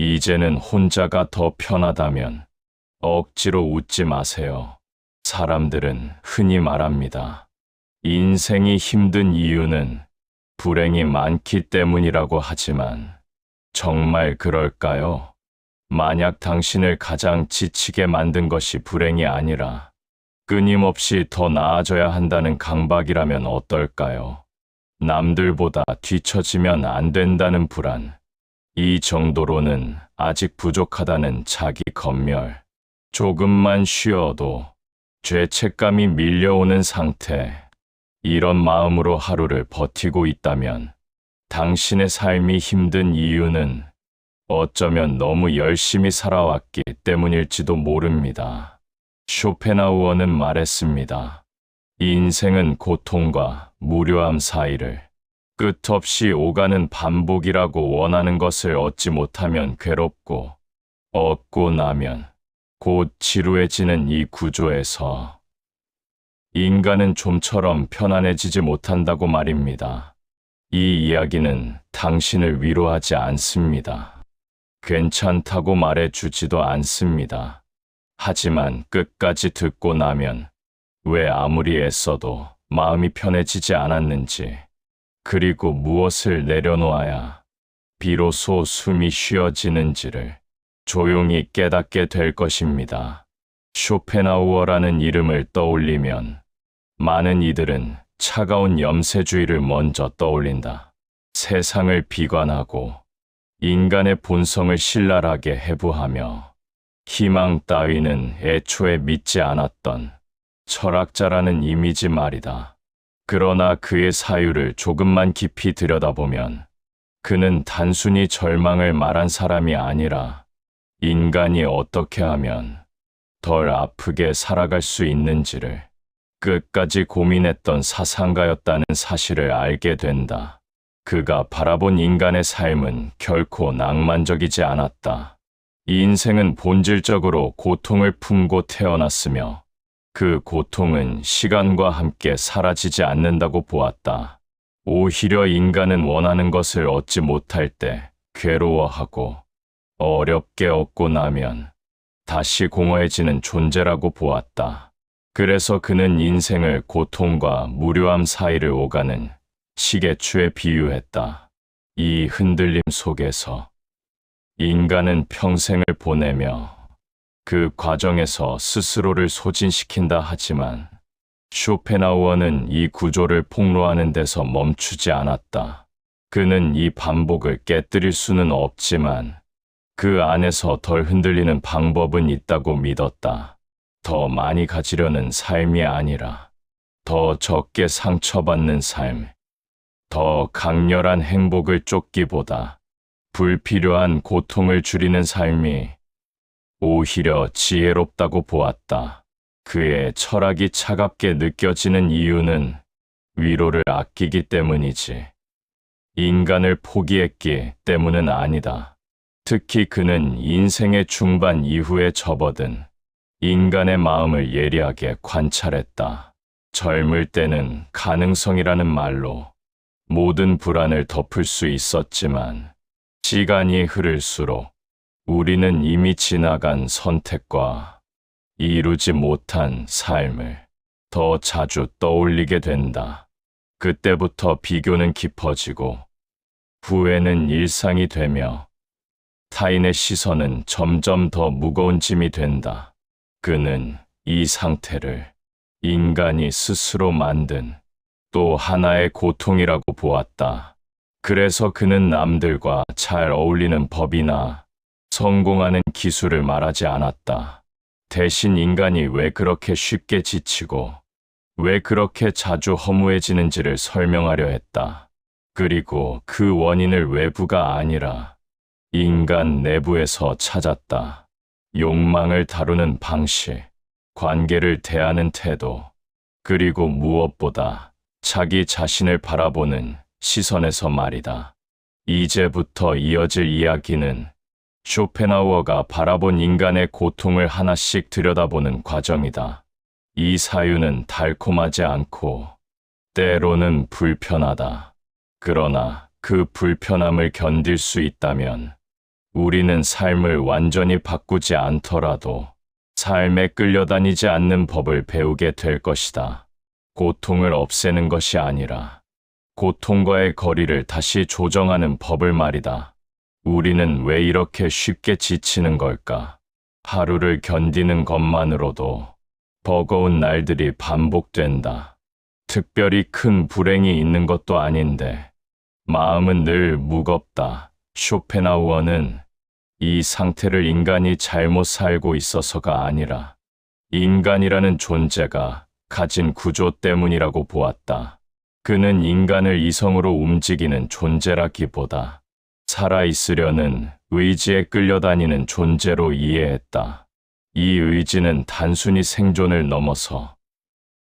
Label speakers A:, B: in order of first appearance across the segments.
A: 이제는 혼자가 더 편하다면 억지로 웃지 마세요. 사람들은 흔히 말합니다. 인생이 힘든 이유는 불행이 많기 때문이라고 하지만 정말 그럴까요? 만약 당신을 가장 지치게 만든 것이 불행이 아니라 끊임없이 더 나아져야 한다는 강박이라면 어떨까요? 남들보다 뒤처지면 안 된다는 불안, 이 정도로는 아직 부족하다는 자기 검열, 조금만 쉬어도 죄책감이 밀려오는 상태, 이런 마음으로 하루를 버티고 있다면 당신의 삶이 힘든 이유는 어쩌면 너무 열심히 살아왔기 때문일지도 모릅니다. 쇼펜하우어는 말했습니다. 인생은 고통과 무료함 사이를 끝없이 오가는 반복이라고. 원하는 것을 얻지 못하면 괴롭고 얻고 나면 곧 지루해지는 이 구조에서 인간은 좀처럼 편안해지지 못한다고 말입니다. 이 이야기는 당신을 위로하지 않습니다. 괜찮다고 말해주지도 않습니다. 하지만 끝까지 듣고 나면 왜 아무리 애써도 마음이 편해지지 않았는지, 그리고 무엇을 내려놓아야 비로소 숨이 쉬어지는지를 조용히 깨닫게 될 것입니다. 쇼펜하우어라는 이름을 떠올리면 많은 이들은 차가운 염세주의를 먼저 떠올린다. 세상을 비관하고 인간의 본성을 신랄하게 해부하며 희망 따위는 애초에 믿지 않았던 철학자라는 이미지 말이다. 그러나 그의 사유를 조금만 깊이 들여다보면 그는 단순히 절망을 말한 사람이 아니라 인간이 어떻게 하면 덜 아프게 살아갈 수 있는지를 끝까지 고민했던 사상가였다는 사실을 알게 된다. 그가 바라본 인간의 삶은 결코 낭만적이지 않았다. 인생은 본질적으로 고통을 품고 태어났으며 그 고통은 시간과 함께 사라지지 않는다고 보았다. 오히려 인간은 원하는 것을 얻지 못할 때 괴로워하고 어렵게 얻고 나면 다시 공허해지는 존재라고 보았다. 그래서 그는 인생을 고통과 무료함 사이를 오가는 시계추에 비유했다. 이 흔들림 속에서 인간은 평생을 보내며 그 과정에서 스스로를 소진시킨다 하지만 쇼펜하우어는 이 구조를 폭로하는 데서 멈추지 않았다. 그는 이 반복을 깨뜨릴 수는 없지만 그 안에서 덜 흔들리는 방법은 있다고 믿었다. 더 많이 가지려는 삶이 아니라 더 적게 상처받는 삶, 더 강렬한 행복을 쫓기보다 불필요한 고통을 줄이는 삶이 오히려 지혜롭다고 보았다. 그의 철학이 차갑게 느껴지는 이유는 위로를 아끼기 때문이지 인간을 포기했기 때문은 아니다. 특히 그는 인생의 중반 이후에 접어든 인간의 마음을 예리하게 관찰했다. 젊을 때는 가능성이라는 말로 모든 불안을 덮을 수 있었지만 시간이 흐를수록 우리는 이미 지나간 선택과 이루지 못한 삶을 더 자주 떠올리게 된다. 그때부터 비교는 깊어지고 후회는 일상이 되며 타인의 시선은 점점 더 무거운 짐이 된다. 그는 이 상태를 인간이 스스로 만든 또 하나의 고통이라고 보았다. 그래서 그는 남들과 잘 어울리는 법이나 성공하는 기술을 말하지 않았다. 대신 인간이 왜 그렇게 쉽게 지치고 왜 그렇게 자주 허무해지는지를 설명하려 했다. 그리고 그 원인을 외부가 아니라 인간 내부에서 찾았다. 욕망을 다루는 방식, 관계를 대하는 태도, 그리고 무엇보다 자기 자신을 바라보는 시선에서 말이다. 이제부터 이어질 이야기는 쇼펜하우어가 바라본 인간의 고통을 하나씩 들여다보는 과정이다. 이 사유는 달콤하지 않고 때로는 불편하다. 그러나 그 불편함을 견딜 수 있다면 우리는 삶을 완전히 바꾸지 않더라도 삶에 끌려다니지 않는 법을 배우게 될 것이다. 고통을 없애는 것이 아니라 고통과의 거리를 다시 조정하는 법을 말이다. 우리는 왜 이렇게 쉽게 지치는 걸까? 하루를 견디는 것만으로도 버거운 날들이 반복된다. 특별히 큰 불행이 있는 것도 아닌데 마음은 늘 무겁다. 쇼펜하우어는 이 상태를 인간이 잘못 살고 있어서가 아니라 인간이라는 존재가 가진 구조 때문이라고 보았다. 그는 인간을 이성으로 움직이는 존재라기보다 살아있으려는 의지에 끌려다니는 존재로 이해했다. 이 의지는 단순히 생존을 넘어서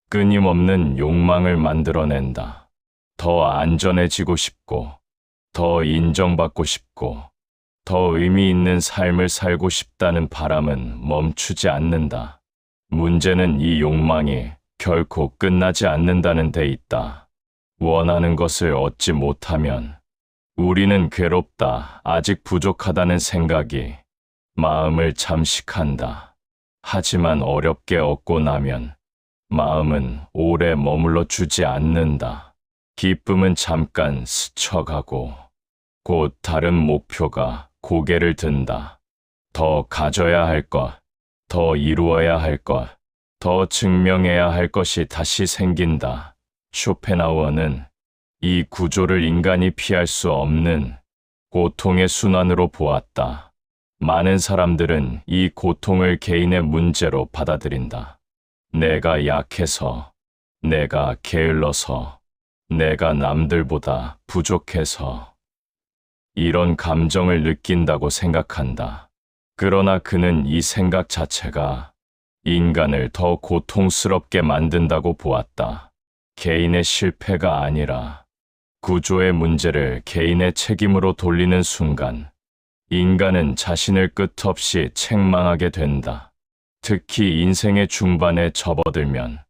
A: 끊임없는 욕망을 만들어낸다. 더 안전해지고 싶고, 더 인정받고 싶고, 더 의미 있는 삶을 살고 싶다는 바람은 멈추지 않는다. 문제는 이 욕망이 결코 끝나지 않는다는 데 있다. 원하는 것을 얻지 못하면 우리는 괴롭다, 아직 부족하다는 생각이 마음을 잠식한다. 하지만 어렵게 얻고 나면 마음은 오래 머물러 주지 않는다. 기쁨은 잠깐 스쳐가고 곧 다른 목표가 고개를 든다. 더 가져야 할 것, 더 이루어야 할 것, 더 증명해야 할 것이 다시 생긴다. 쇼펜하우어는 이 구조를 인간이 피할 수 없는 고통의 순환으로 보았다. 많은 사람들은 이 고통을 개인의 문제로 받아들인다. 내가 약해서, 내가 게을러서, 내가 남들보다 부족해서 이런 감정을 느낀다고 생각한다. 그러나 그는 이 생각 자체가 인간을 더 고통스럽게 만든다고 보았다. 개인의 실패가 아니라 구조의 문제를 개인의 책임으로 돌리는 순간 인간은 자신을 끝없이 책망하게 된다. 특히 인생의 중반에 접어들면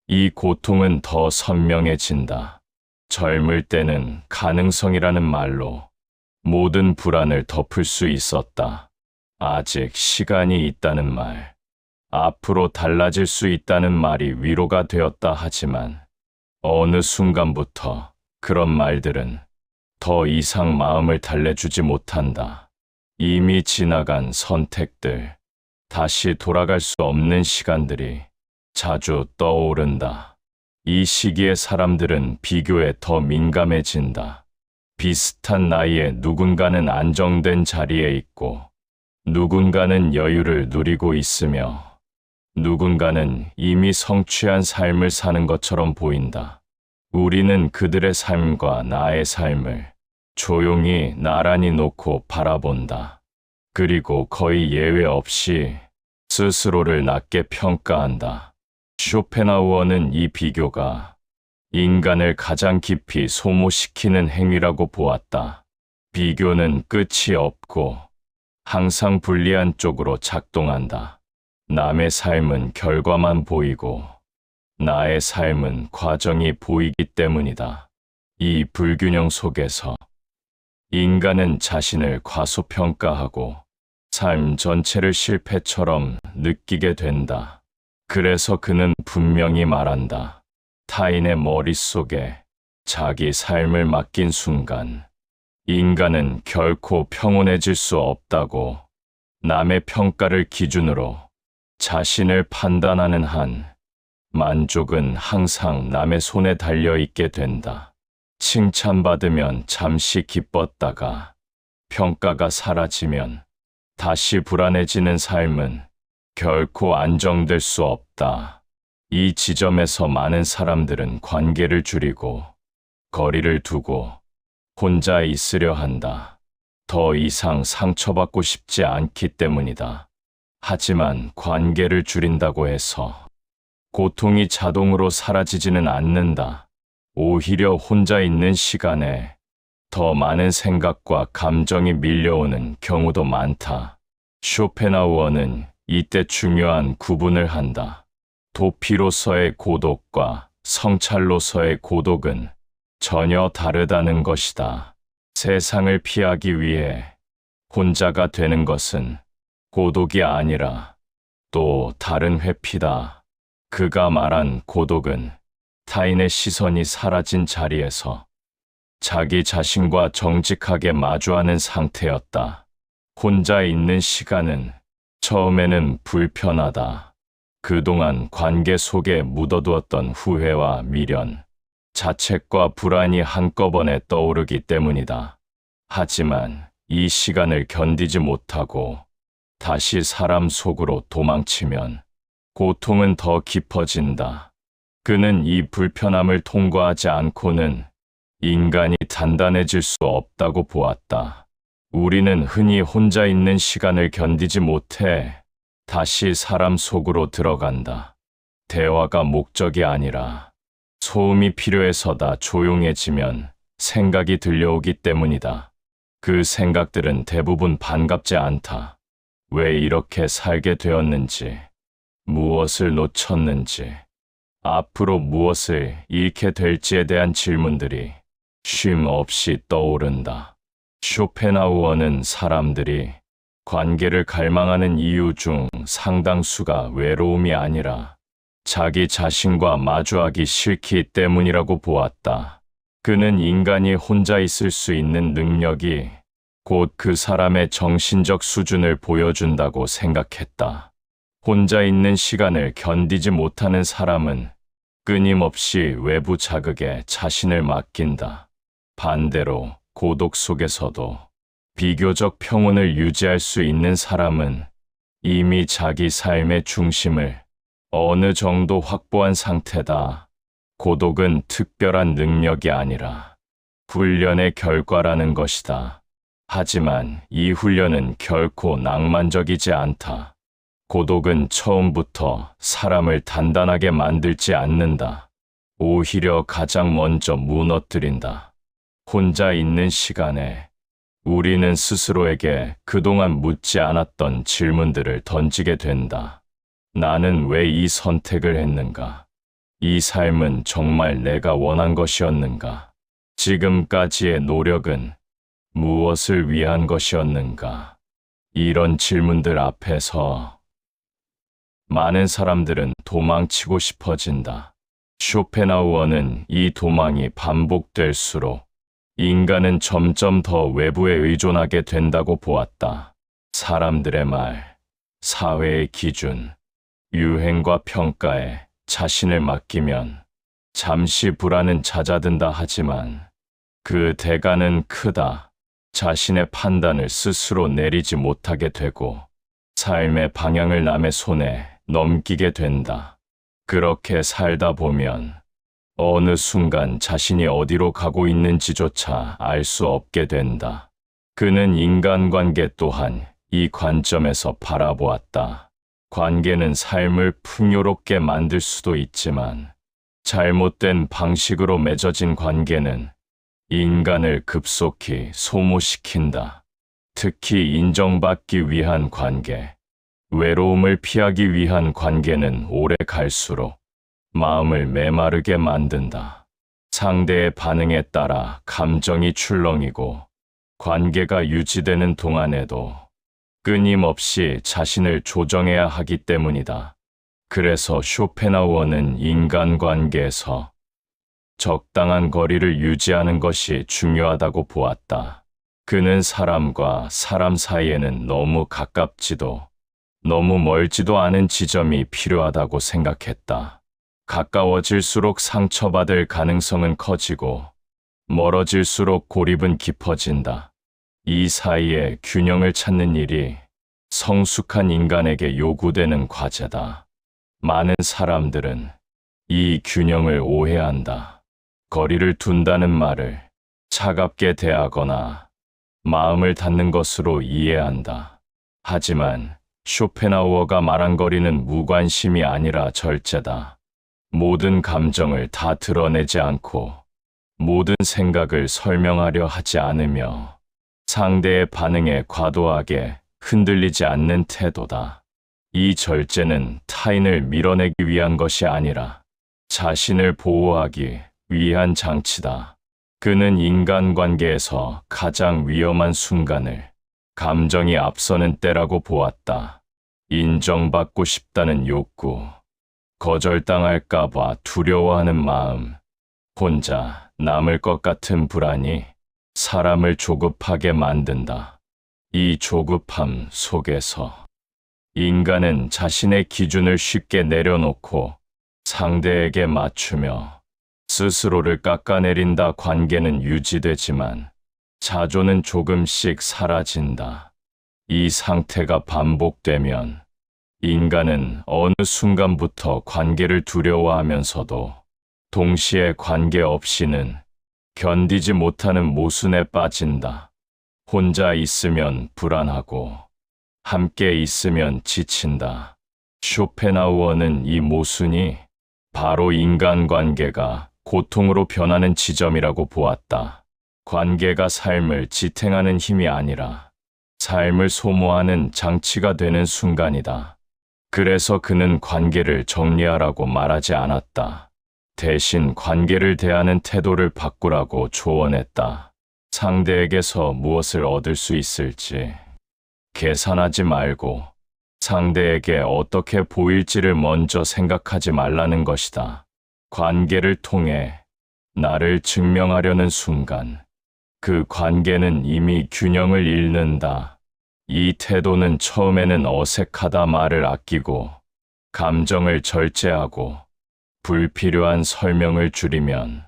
A: 이 고통은 더 선명해진다. 젊을 때는 가능성이라는 말로 모든 불안을 덮을 수 있었다. 아직 시간이 있다는 말, 앞으로 달라질 수 있다는 말이 위로가 되었다 하지만 어느 순간부터 그런 말들은 더 이상 마음을 달래주지 못한다. 이미 지나간 선택들, 다시 돌아갈 수 없는 시간들이 자주 떠오른다. 이 시기에 사람들은 비교에 더 민감해진다. 비슷한 나이에 누군가는 안정된 자리에 있고 누군가는 여유를 누리고 있으며 누군가는 이미 성취한 삶을 사는 것처럼 보인다. 우리는 그들의 삶과 나의 삶을 조용히 나란히 놓고 바라본다. 그리고 거의 예외 없이 스스로를 낮게 평가한다. 쇼펜하우어는 이 비교가 인간을 가장 깊이 소모시키는 행위라고 보았다. 비교는 끝이 없고 항상 불리한 쪽으로 작동한다. 남의 삶은 결과만 보이고 나의 삶은 과정이 보이기 때문이다. 이 불균형 속에서 인간은 자신을 과소평가하고 삶 전체를 실패처럼 느끼게 된다. 그래서 그는 분명히 말한다. 타인의 머릿속에 자기 삶을 맡긴 순간 인간은 결코 평온해질 수 없다고. 남의 평가를 기준으로 자신을 판단하는 한 만족은 항상 남의 손에 달려 있게 된다. 칭찬받으면 잠시 기뻤다가 평가가 사라지면 다시 불안해지는 삶은 결코 안정될 수 없다. 이 지점에서 많은 사람들은 관계를 줄이고 거리를 두고 혼자 있으려 한다. 더 이상 상처받고 싶지 않기 때문이다. 하지만 관계를 줄인다고 해서 고통이 자동으로 사라지지는 않는다. 오히려 혼자 있는 시간에 더 많은 생각과 감정이 밀려오는 경우도 많다. 쇼펜하우어는 이때 중요한 구분을 한다. 도피로서의 고독과 성찰로서의 고독은 전혀 다르다는 것이다. 세상을 피하기 위해 혼자가 되는 것은 고독이 아니라 또 다른 회피다. 그가 말한 고독은 타인의 시선이 사라진 자리에서 자기 자신과 정직하게 마주하는 상태였다. 혼자 있는 시간은 처음에는 불편하다. 그동안 관계 속에 묻어두었던 후회와 미련, 자책과 불안이 한꺼번에 떠오르기 때문이다. 하지만 이 시간을 견디지 못하고 다시 사람 속으로 도망치면 고통은 더 깊어진다. 그는 이 불편함을 통과하지 않고는 인간이 단단해질 수 없다고 보았다. 우리는 흔히 혼자 있는 시간을 견디지 못해 다시 사람 속으로 들어간다. 대화가 목적이 아니라 소음이 필요해서다. 조용해지면 생각이 들려오기 때문이다. 그 생각들은 대부분 반갑지 않다. 왜 이렇게 살게 되었는지, 무엇을 놓쳤는지, 앞으로 무엇을 잃게 될지에 대한 질문들이 쉼 없이 떠오른다. 쇼펜하우어는 사람들이 관계를 갈망하는 이유 중 상당수가 외로움이 아니라 자기 자신과 마주하기 싫기 때문이라고 보았다. 그는 인간이 혼자 있을 수 있는 능력이 곧 그 사람의 정신적 수준을 보여준다고 생각했다. 혼자 있는 시간을 견디지 못하는 사람은 끊임없이 외부 자극에 자신을 맡긴다. 반대로 고독 속에서도 비교적 평온을 유지할 수 있는 사람은 이미 자기 삶의 중심을 어느 정도 확보한 상태다. 고독은 특별한 능력이 아니라 훈련의 결과라는 것이다. 하지만 이 훈련은 결코 낭만적이지 않다. 고독은 처음부터 사람을 단단하게 만들지 않는다. 오히려 가장 먼저 무너뜨린다. 혼자 있는 시간에 우리는 스스로에게 그동안 묻지 않았던 질문들을 던지게 된다. 나는 왜 이 선택을 했는가? 이 삶은 정말 내가 원한 것이었는가? 지금까지의 노력은 무엇을 위한 것이었는가? 이런 질문들 앞에서 많은 사람들은 도망치고 싶어진다. 쇼펜하우어는 이 도망이 반복될수록 인간은 점점 더 외부에 의존하게 된다고 보았다. 사람들의 말, 사회의 기준, 유행과 평가에 자신을 맡기면 잠시 불안은 잦아든다. 하지만 그 대가는 크다. 자신의 판단을 스스로 내리지 못하게 되고 삶의 방향을 남의 손에 넘기게 된다. 그렇게 살다 보면 어느 순간 자신이 어디로 가고 있는지조차 알 수 없게 된다. 그는 인간관계 또한 이 관점에서 바라보았다. 관계는 삶을 풍요롭게 만들 수도 있지만 잘못된 방식으로 맺어진 관계는 인간을 급속히 소모시킨다. 특히 인정받기 위한 관계, 외로움을 피하기 위한 관계는 오래 갈수록 마음을 메마르게 만든다. 상대의 반응에 따라 감정이 출렁이고 관계가 유지되는 동안에도 끊임없이 자신을 조정해야 하기 때문이다. 그래서 쇼펜하우어는 인간관계에서 적당한 거리를 유지하는 것이 중요하다고 보았다. 그는 사람과 사람 사이에는 너무 가깝지도 너무 멀지도 않은 지점이 필요하다고 생각했다. 가까워질수록 상처받을 가능성은 커지고 멀어질수록 고립은 깊어진다. 이 사이에 균형을 찾는 일이 성숙한 인간에게 요구되는 과제다. 많은 사람들은 이 균형을 오해한다. 거리를 둔다는 말을 차갑게 대하거나 마음을 닫는 것으로 이해한다. 하지만 쇼펜하우어가 말한 거리는 무관심이 아니라 절제다. 모든 감정을 다 드러내지 않고 모든 생각을 설명하려 하지 않으며 상대의 반응에 과도하게 흔들리지 않는 태도다. 이 절제는 타인을 밀어내기 위한 것이 아니라 자신을 보호하기 위한 장치다. 그는 인간관계에서 가장 위험한 순간을 감정이 앞서는 때라고 보았다. 인정받고 싶다는 욕구, 거절당할까봐 두려워하는 마음, 혼자 남을 것 같은 불안이 사람을 조급하게 만든다. 이 조급함 속에서 인간은 자신의 기준을 쉽게 내려놓고 상대에게 맞추며 스스로를 깎아내린다. 관계는 유지되지만 자존은 조금씩 사라진다. 이 상태가 반복되면 인간은 어느 순간부터 관계를 두려워하면서도 동시에 관계 없이는 견디지 못하는 모순에 빠진다. 혼자 있으면 불안하고 함께 있으면 지친다. 쇼펜하우어는 이 모순이 바로 인간관계가 고통으로 변하는 지점이라고 보았다. 관계가 삶을 지탱하는 힘이 아니라 삶을 소모하는 장치가 되는 순간이다. 그래서 그는 관계를 정리하라고 말하지 않았다. 대신 관계를 대하는 태도를 바꾸라고 조언했다. 상대에게서 무엇을 얻을 수 있을지 계산하지 말고 상대에게 어떻게 보일지를 먼저 생각하지 말라는 것이다. 관계를 통해 나를 증명하려는 순간 그 관계는 이미 균형을 잃는다. 이 태도는 처음에는 어색하다. 말을 아끼고 감정을 절제하고 불필요한 설명을 줄이면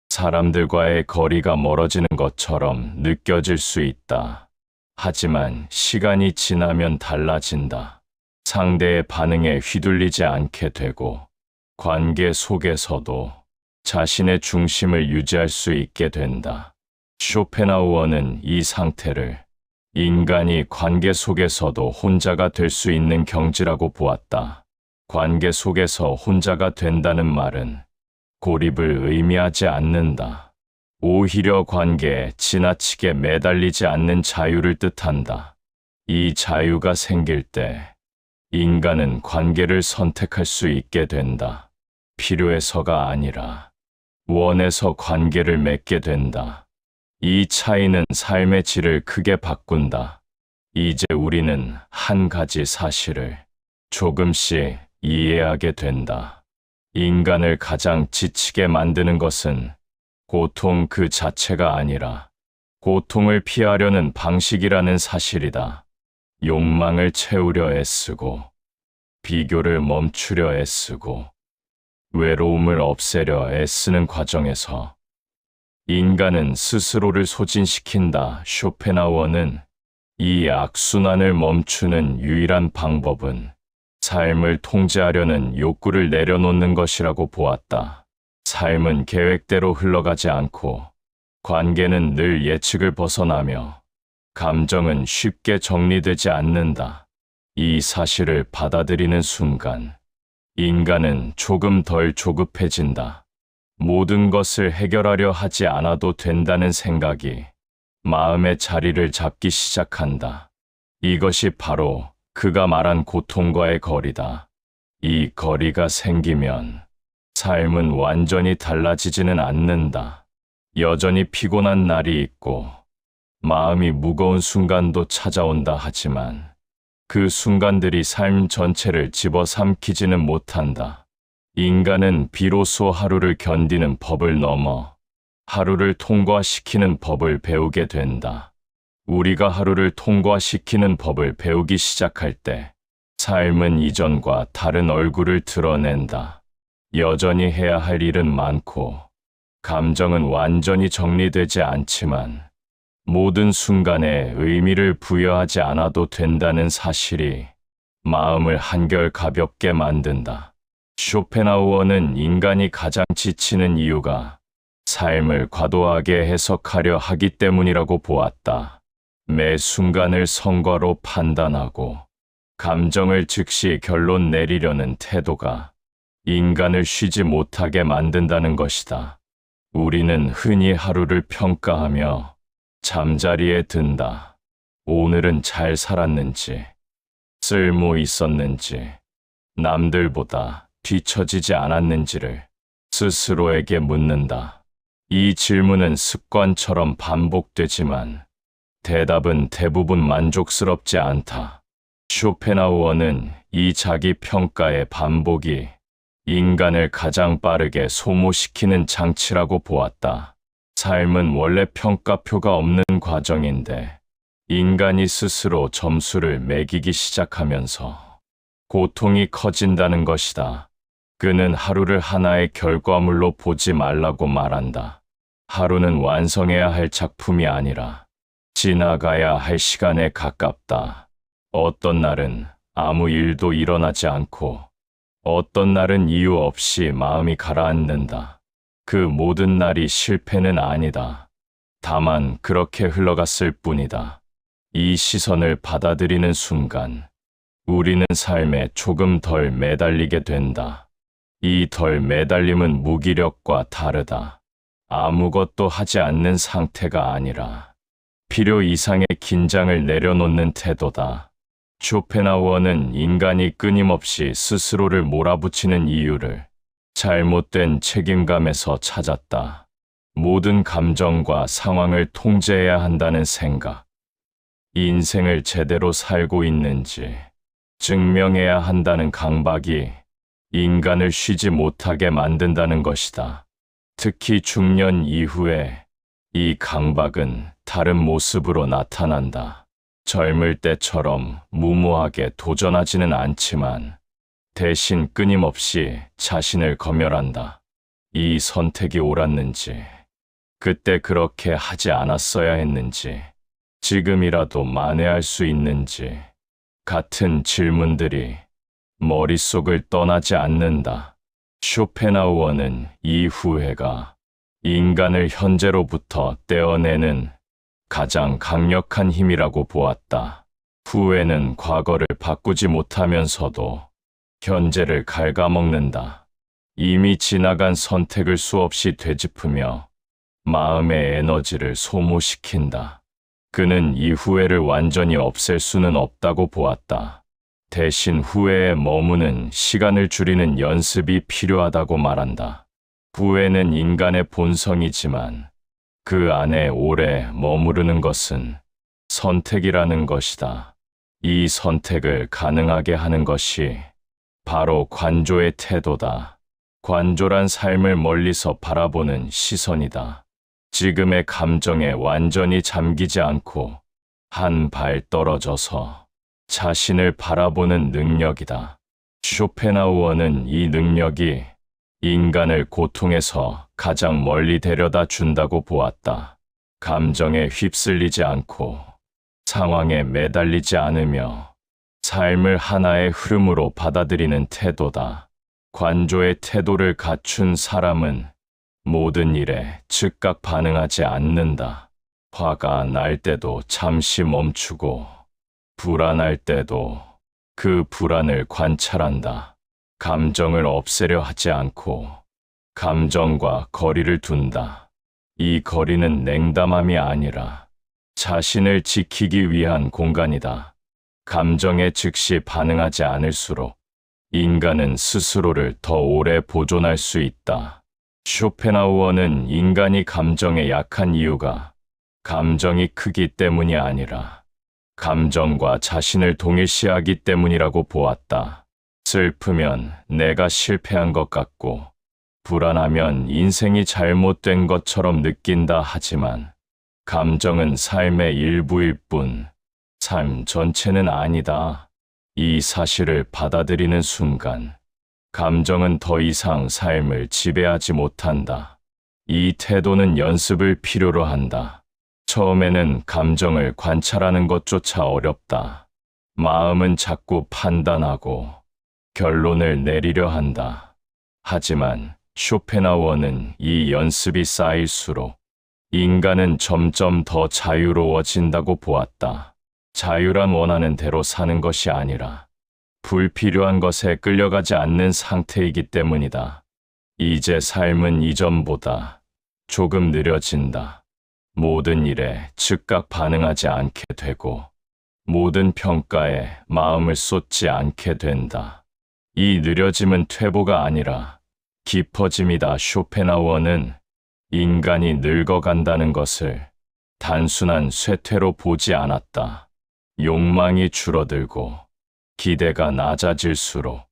A: 사람들과의 거리가 멀어지는 것처럼 느껴질 수 있다. 하지만 시간이 지나면 달라진다. 상대의 반응에 휘둘리지 않게 되고 관계 속에서도 자신의 중심을 유지할 수 있게 된다. 쇼펜하우어는 이 상태를 인간이 관계 속에서도 혼자가 될 수 있는 경지라고 보았다. 관계 속에서 혼자가 된다는 말은 고립을 의미하지 않는다. 오히려 관계에 지나치게 매달리지 않는 자유를 뜻한다. 이 자유가 생길 때 인간은 관계를 선택할 수 있게 된다. 필요해서가 아니라 원해서 관계를 맺게 된다. 이 차이는 삶의 질을 크게 바꾼다. 이제 우리는 한 가지 사실을 조금씩 이해하게 된다. 인간을 가장 지치게 만드는 것은 고통 그 자체가 아니라 고통을 피하려는 방식이라는 사실이다. 욕망을 채우려 애쓰고 비교를 멈추려 애쓰고 외로움을 없애려 애쓰는 과정에서 인간은 스스로를 소진시킨다. 쇼펜하우어는 이 악순환을 멈추는 유일한 방법은 삶을 통제하려는 욕구를 내려놓는 것이라고 보았다. 삶은 계획대로 흘러가지 않고 관계는 늘 예측을 벗어나며 감정은 쉽게 정리되지 않는다. 이 사실을 받아들이는 순간 인간은 조금 덜 조급해진다. 모든 것을 해결하려 하지 않아도 된다는 생각이 마음의 자리를 잡기 시작한다. 이것이 바로 그가 말한 고통과의 거리다. 이 거리가 생기면 삶은 완전히 달라지지는 않는다. 여전히 피곤한 날이 있고 마음이 무거운 순간도 찾아온다. 하지만 그 순간들이 삶 전체를 집어삼키지는 못한다. 인간은 비로소 하루를 견디는 법을 넘어 하루를 통과시키는 법을 배우게 된다. 우리가 하루를 통과시키는 법을 배우기 시작할 때 삶은 이전과 다른 얼굴을 드러낸다. 여전히 해야 할 일은 많고 감정은 완전히 정리되지 않지만 모든 순간에 의미를 부여하지 않아도 된다는 사실이 마음을 한결 가볍게 만든다. 쇼펜하우어는 인간이 가장 지치는 이유가 삶을 과도하게 해석하려 하기 때문이라고 보았다. 매 순간을 성과로 판단하고 감정을 즉시 결론 내리려는 태도가 인간을 쉬지 못하게 만든다는 것이다. 우리는 흔히 하루를 평가하며 잠자리에 든다. 오늘은 잘 살았는지, 쓸모 있었는지, 남들보다 뒤처지지 않았는지를 스스로에게 묻는다. 이 질문은 습관처럼 반복되지만 대답은 대부분 만족스럽지 않다. 쇼펜하우어는 이 자기 평가의 반복이 인간을 가장 빠르게 소모시키는 장치라고 보았다. 삶은 원래 평가표가 없는 과정인데 인간이 스스로 점수를 매기기 시작하면서 고통이 커진다는 것이다. 그는 하루를 하나의 결과물로 보지 말라고 말한다. 하루는 완성해야 할 작품이 아니라 지나가야 할 시간에 가깝다. 어떤 날은 아무 일도 일어나지 않고 어떤 날은 이유 없이 마음이 가라앉는다. 그 모든 날이 실패는 아니다. 다만 그렇게 흘러갔을 뿐이다. 이 시선을 받아들이는 순간 우리는 삶에 조금 덜 매달리게 된다. 이 덜 매달림은 무기력과 다르다. 아무것도 하지 않는 상태가 아니라 필요 이상의 긴장을 내려놓는 태도다. 쇼펜하우어는 인간이 끊임없이 스스로를 몰아붙이는 이유를 잘못된 책임감에서 찾았다. 모든 감정과 상황을 통제해야 한다는 생각, 인생을 제대로 살고 있는지 증명해야 한다는 강박이 인간을 쉬지 못하게 만든다는 것이다. 특히 중년 이후에 이 강박은 다른 모습으로 나타난다. 젊을 때처럼 무모하게 도전하지는 않지만 대신 끊임없이 자신을 검열한다. 이 선택이 옳았는지, 그때 그렇게 하지 않았어야 했는지, 지금이라도 만회할 수 있는지 같은 질문들이 머릿속을 떠나지 않는다. 쇼펜하우어는 이 후회가 인간을 현재로부터 떼어내는 가장 강력한 힘이라고 보았다. 후회는 과거를 바꾸지 못하면서도 현재를 갉아먹는다. 이미 지나간 선택을 수없이 되짚으며 마음의 에너지를 소모시킨다. 그는 이 후회를 완전히 없앨 수는 없다고 보았다. 대신 후회에 머무는 시간을 줄이는 연습이 필요하다고 말한다. 후회는 인간의 본성이지만 그 안에 오래 머무르는 것은 선택이라는 것이다. 이 선택을 가능하게 하는 것이 바로 관조의 태도다. 관조란 삶을 멀리서 바라보는 시선이다. 지금의 감정에 완전히 잠기지 않고 한 발 떨어져서 자신을 바라보는 능력이다. 쇼펜하우어는 이 능력이 인간을 고통에서 가장 멀리 데려다 준다고 보았다. 감정에 휩쓸리지 않고 상황에 매달리지 않으며 삶을 하나의 흐름으로 받아들이는 태도다. 관조의 태도를 갖춘 사람은 모든 일에 즉각 반응하지 않는다. 화가 날 때도 잠시 멈추고 불안할 때도 그 불안을 관찰한다. 감정을 없애려 하지 않고 감정과 거리를 둔다. 이 거리는 냉담함이 아니라 자신을 지키기 위한 공간이다. 감정에 즉시 반응하지 않을수록 인간은 스스로를 더 오래 보존할 수 있다. 쇼펜하우어는 인간이 감정에 약한 이유가 감정이 크기 때문이 아니라 감정과 자신을 동일시하기 때문이라고 보았다. 슬프면 내가 실패한 것 같고 불안하면 인생이 잘못된 것처럼 느낀다 하지만 감정은 삶의 일부일 뿐 삶 전체는 아니다. 이 사실을 받아들이는 순간 감정은 더 이상 삶을 지배하지 못한다. 이 태도는 연습을 필요로 한다. 처음에는 감정을 관찰하는 것조차 어렵다. 마음은 자꾸 판단하고 결론을 내리려 한다. 하지만 쇼펜하우어는 이 연습이 쌓일수록 인간은 점점 더 자유로워진다고 보았다. 자유란 원하는 대로 사는 것이 아니라 불필요한 것에 끌려가지 않는 상태이기 때문이다. 이제 삶은 이전보다 조금 느려진다. 모든 일에 즉각 반응하지 않게 되고 모든 평가에 마음을 쏟지 않게 된다. 이 느려짐은 퇴보가 아니라 깊어짐이다. 쇼펜하우어는 인간이 늙어간다는 것을 단순한 쇠퇴로 보지 않았다. 욕망이 줄어들고 기대가 낮아질수록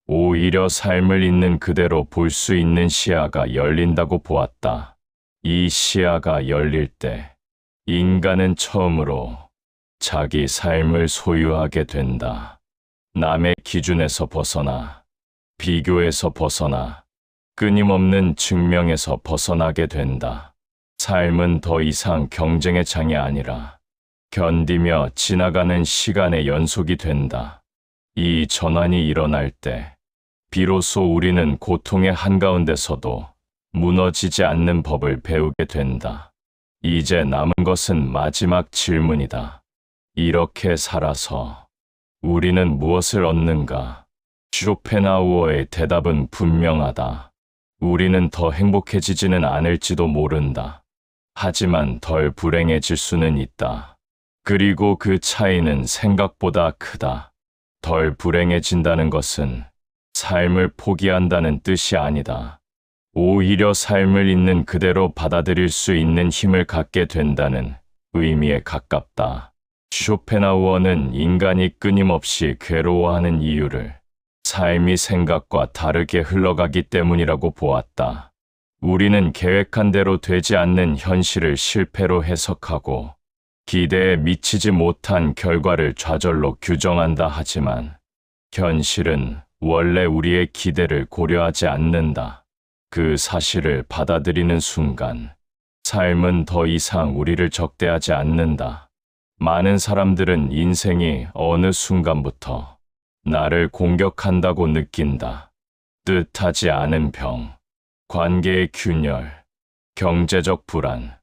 A: 오히려 삶을 있는 그대로 볼 수 있는 시야가 열린다고 보았다. 이 시야가 열릴 때 인간은 처음으로 자기 삶을 소유하게 된다. 남의 기준에서 벗어나, 비교에서 벗어나, 끊임없는 증명에서 벗어나게 된다. 삶은 더 이상 경쟁의 장이 아니라 견디며 지나가는 시간의 연속이 된다. 이 전환이 일어날 때 비로소 우리는 고통의 한가운데서도 무너지지 않는 법을 배우게 된다. 이제 남은 것은 마지막 질문이다. 이렇게 살아서 우리는 무엇을 얻는가? 쇼펜하우어의 대답은 분명하다. 우리는 더 행복해지지는 않을지도 모른다. 하지만 덜 불행해질 수는 있다. 그리고 그 차이는 생각보다 크다. 덜 불행해진다는 것은 삶을 포기한다는 뜻이 아니다. 오히려 삶을 있는 그대로 받아들일 수 있는 힘을 갖게 된다는 의미에 가깝다. 쇼펜하우어는 인간이 끊임없이 괴로워하는 이유를 삶이 생각과 다르게 흘러가기 때문이라고 보았다. 우리는 계획한 대로 되지 않는 현실을 실패로 해석하고 기대에 미치지 못한 결과를 좌절로 규정한다 하지만 현실은 원래 우리의 기대를 고려하지 않는다. 그 사실을 받아들이는 순간 삶은 더 이상 우리를 적대하지 않는다. 많은 사람들은 인생이 어느 순간부터 나를 공격한다고 느낀다. 뜻하지 않은 병, 관계의 균열, 경제적 불안,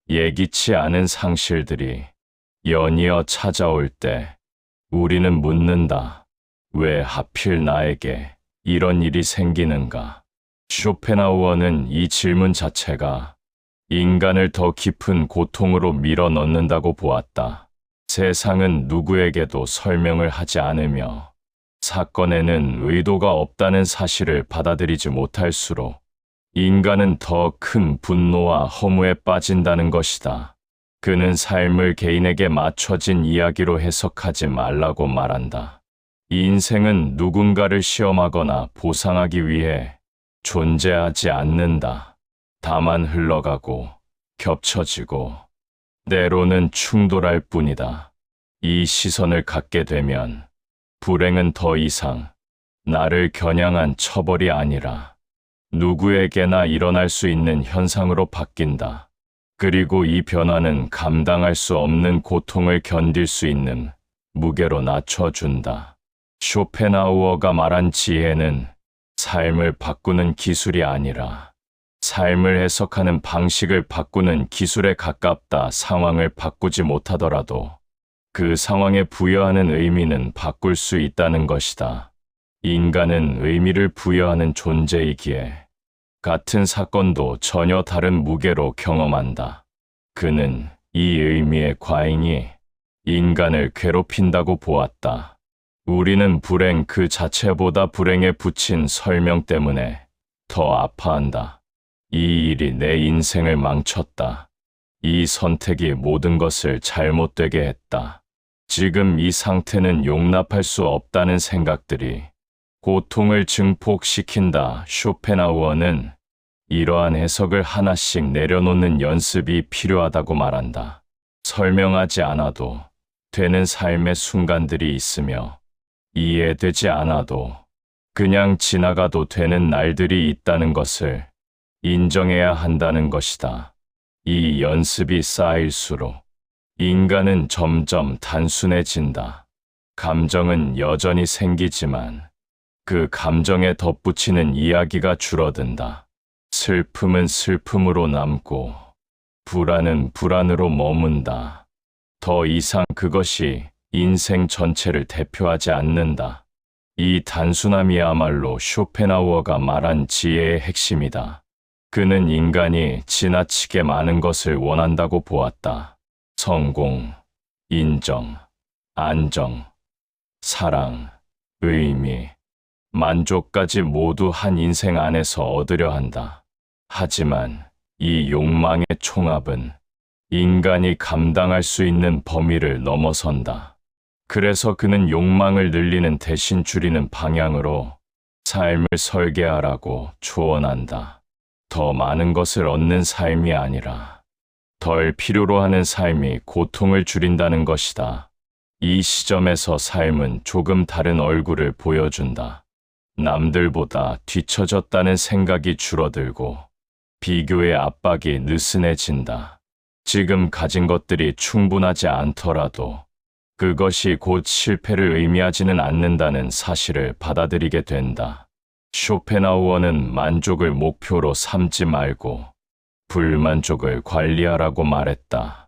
A: 예기치 않은 상실들이 연이어 찾아올 때 우리는 묻는다. 왜 하필 나에게 이런 일이 생기는가? 쇼펜하우어는 이 질문 자체가 인간을 더 깊은 고통으로 밀어넣는다고 보았다. 세상은 누구에게도 설명을 하지 않으며 사건에는 의도가 없다는 사실을 받아들이지 못할수록 인간은 더 큰 분노와 허무에 빠진다는 것이다. 그는 삶을 개인에게 맞춰진 이야기로 해석하지 말라고 말한다. 인생은 누군가를 시험하거나 보상하기 위해 존재하지 않는다. 다만 흘러가고 겹쳐지고 때로는 충돌할 뿐이다. 이 시선을 갖게 되면 불행은 더 이상 나를 겨냥한 처벌이 아니라 누구에게나 일어날 수 있는 현상으로 바뀐다. 그리고 이 변화는 감당할 수 없는 고통을 견딜 수 있는 무게로 낮춰준다. 쇼펜하우어가 말한 지혜는 삶을 바꾸는 기술이 아니라 삶을 해석하는 방식을 바꾸는 기술에 가깝다. 상황을 바꾸지 못하더라도 그 상황에 부여하는 의미는 바꿀 수 있다는 것이다. 인간은 의미를 부여하는 존재이기에 같은 사건도 전혀 다른 무게로 경험한다. 그는 이 의미의 과잉이 인간을 괴롭힌다고 보았다. 우리는 불행 그 자체보다 불행에 붙인 설명 때문에 더 아파한다. 이 일이 내 인생을 망쳤다. 이 선택이 모든 것을 잘못되게 했다. 지금 이 상태는 용납할 수 없다는 생각들이 고통을 증폭시킨다. 쇼펜하우어는 이러한 해석을 하나씩 내려놓는 연습이 필요하다고 말한다. 설명하지 않아도 되는 삶의 순간들이 있으며 이해되지 않아도 그냥 지나가도 되는 날들이 있다는 것을 인정해야 한다는 것이다. 이 연습이 쌓일수록 인간은 점점 단순해진다. 감정은 여전히 생기지만 그 감정에 덧붙이는 이야기가 줄어든다. 슬픔은 슬픔으로 남고 불안은 불안으로 머문다. 더 이상 그것이 인생 전체를 대표하지 않는다. 이 단순함이야말로 쇼펜하우어가 말한 지혜의 핵심이다. 그는 인간이 지나치게 많은 것을 원한다고 보았다. 성공, 인정, 안정, 사랑, 의미, 만족까지 모두 한 인생 안에서 얻으려 한다. 하지만 이 욕망의 총합은 인간이 감당할 수 있는 범위를 넘어선다. 그래서 그는 욕망을 늘리는 대신 줄이는 방향으로 삶을 설계하라고 조언한다. 더 많은 것을 얻는 삶이 아니라 덜 필요로 하는 삶이 고통을 줄인다는 것이다. 이 시점에서 삶은 조금 다른 얼굴을 보여준다. 남들보다 뒤처졌다는 생각이 줄어들고 비교의 압박이 느슨해진다. 지금 가진 것들이 충분하지 않더라도 그것이 곧 실패를 의미하지는 않는다는 사실을 받아들이게 된다. 쇼펜하우어는 만족을 목표로 삼지 말고 불만족을 관리하라고 말했다.